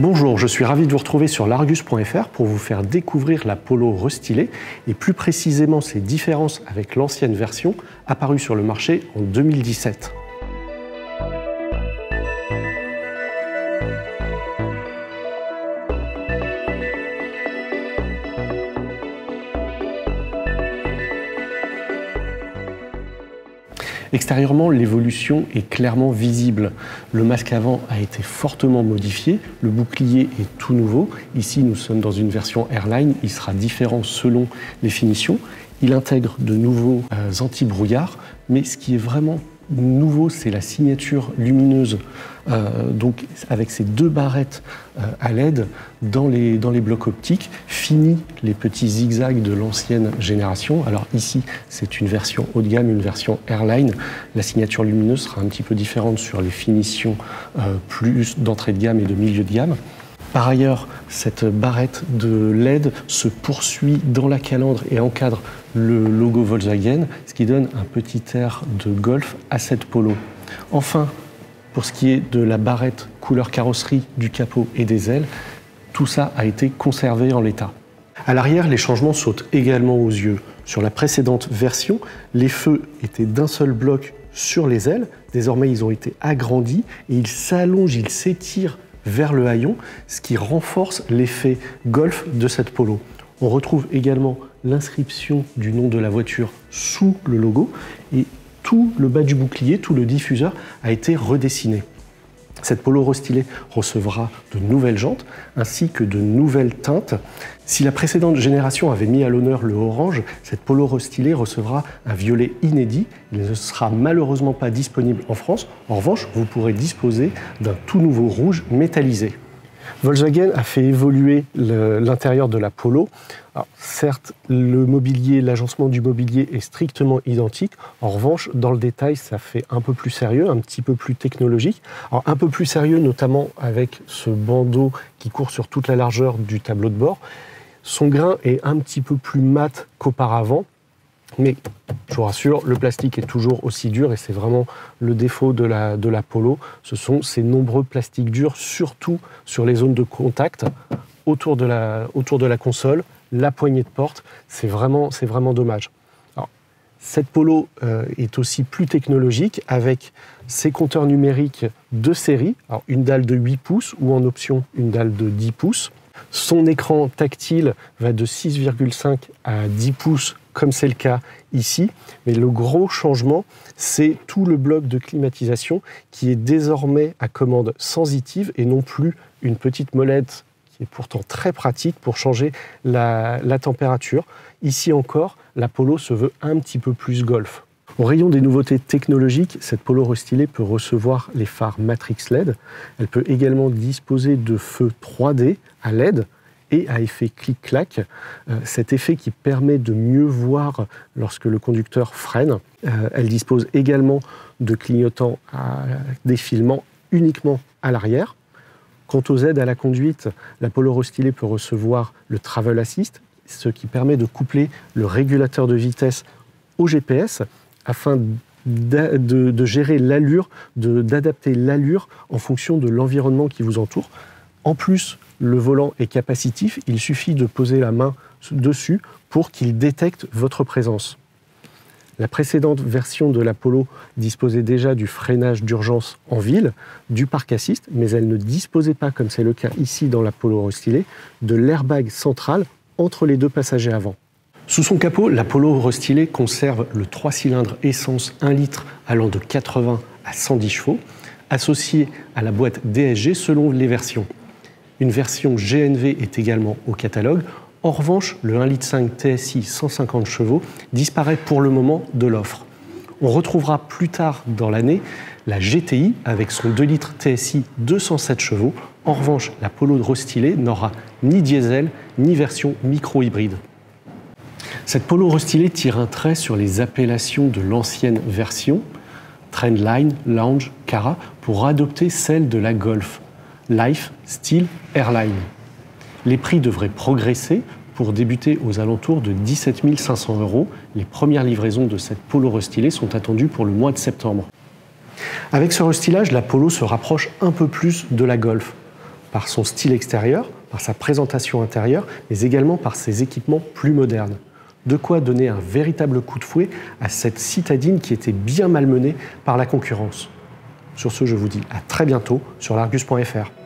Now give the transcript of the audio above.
Bonjour, je suis ravi de vous retrouver sur largus.fr pour vous faire découvrir la Polo restylée et plus précisément ses différences avec l'ancienne version apparue sur le marché en 2017. Extérieurement, l'évolution est clairement visible. Le masque avant a été fortement modifié, le bouclier est tout nouveau. Ici, nous sommes dans une version Airline, il sera différent selon les finitions. Il intègre de nouveaux anti-brouillard, mais ce qui est vraiment nouveau, c'est la signature lumineuse, donc avec ces deux barrettes à LED dans les blocs optiques, fini les petits zigzags de l'ancienne génération. Alors ici, c'est une version haut de gamme, une version Airline. La signature lumineuse sera un petit peu différente sur les finitions plus d'entrée de gamme et de milieu de gamme. Par ailleurs, cette barrette de LED se poursuit dans la calandre et encadre le logo Volkswagen, ce qui donne un petit air de Golf à cette Polo. Enfin, pour ce qui est de la barrette couleur carrosserie, du capot et des ailes, tout ça a été conservé en l'état. À l'arrière, les changements sautent également aux yeux. Sur la précédente version, les feux étaient d'un seul bloc sur les ailes. Désormais, ils ont été agrandis et ils s'allongent, ils s'étirent vers le haillon, ce qui renforce l'effet Golf de cette Polo. On retrouve également l'inscription du nom de la voiture sous le logo et tout le bas du bouclier, tout le diffuseur a été redessiné. Cette Polo restylée recevra de nouvelles jantes ainsi que de nouvelles teintes. Si la précédente génération avait mis à l'honneur le orange, cette Polo restylée recevra un violet inédit. Il ne sera malheureusement pas disponible en France. En revanche, vous pourrez disposer d'un tout nouveau rouge métallisé. Volkswagen a fait évoluer l'intérieur de la Polo. Alors, certes, le mobilier, l'agencement du mobilier est strictement identique. En revanche, dans le détail, ça fait un peu plus sérieux, un petit peu plus technologique. Alors, un peu plus sérieux, notamment avec ce bandeau qui court sur toute la largeur du tableau de bord. Son grain est un petit peu plus mat qu'auparavant. Mais je vous rassure, le plastique est toujours aussi dur et c'est vraiment le défaut de la Polo. Ce sont ces nombreux plastiques durs, surtout sur les zones de contact, autour de la console, la poignée de porte. C'est vraiment dommage. Alors, cette Polo est aussi plus technologique avec ses compteurs numériques de série. Alors, une dalle de 8 pouces ou en option une dalle de 10 pouces. Son écran tactile va de 6,5 à 10 pouces comme c'est le cas ici. Mais le gros changement, c'est tout le bloc de climatisation qui est désormais à commande sensitive et non plus une petite molette qui est pourtant très pratique pour changer la température. Ici encore, la Polo se veut un petit peu plus Golf. Au rayon des nouveautés technologiques, cette Polo restylée peut recevoir les phares Matrix LED. Elle peut également disposer de feux 3D à LED et à effet clic-clac. Cet effet qui permet de mieux voir lorsque le conducteur freine. Elle dispose également de clignotants à défilement uniquement à l'arrière. Quant aux aides à la conduite, la Polo restylée peut recevoir le Travel Assist, ce qui permet de coupler le régulateur de vitesse au GPS afin de gérer l'allure, d'adapter l'allure en fonction de l'environnement qui vous entoure. En plus, le volant est capacitif, il suffit de poser la main dessus pour qu'il détecte votre présence. La précédente version de la Polo disposait déjà du freinage d'urgence en ville, du park assist, mais elle ne disposait pas, comme c'est le cas ici dans la Polo restylée, de l'airbag central entre les deux passagers avant. Sous son capot, la Polo restylée conserve le 3 cylindres essence 1 litre allant de 80 à 110 chevaux, associé à la boîte DSG selon les versions. Une version GNV est également au catalogue. En revanche, le 1,5 litre TSI 150 chevaux disparaît pour le moment de l'offre. On retrouvera plus tard dans l'année la GTI avec son 2 litres TSI 207 chevaux. En revanche, la Polo restylée n'aura ni diesel ni version micro-hybride. Cette Polo restylée tire un trait sur les appellations de l'ancienne version, Trendline, Lounge, Cara, pour adopter celle de la Golf, Life, Style, Airline. Les prix devraient progresser pour débuter aux alentours de 17 500 €. Les premières livraisons de cette Polo restylée sont attendues pour le mois de septembre. Avec ce restylage, la Polo se rapproche un peu plus de la Golf. par son style extérieur, par sa présentation intérieure, mais également par ses équipements plus modernes. De quoi donner un véritable coup de fouet à cette citadine qui était bien malmenée par la concurrence. Sur ce, je vous dis à très bientôt sur l'Argus.fr.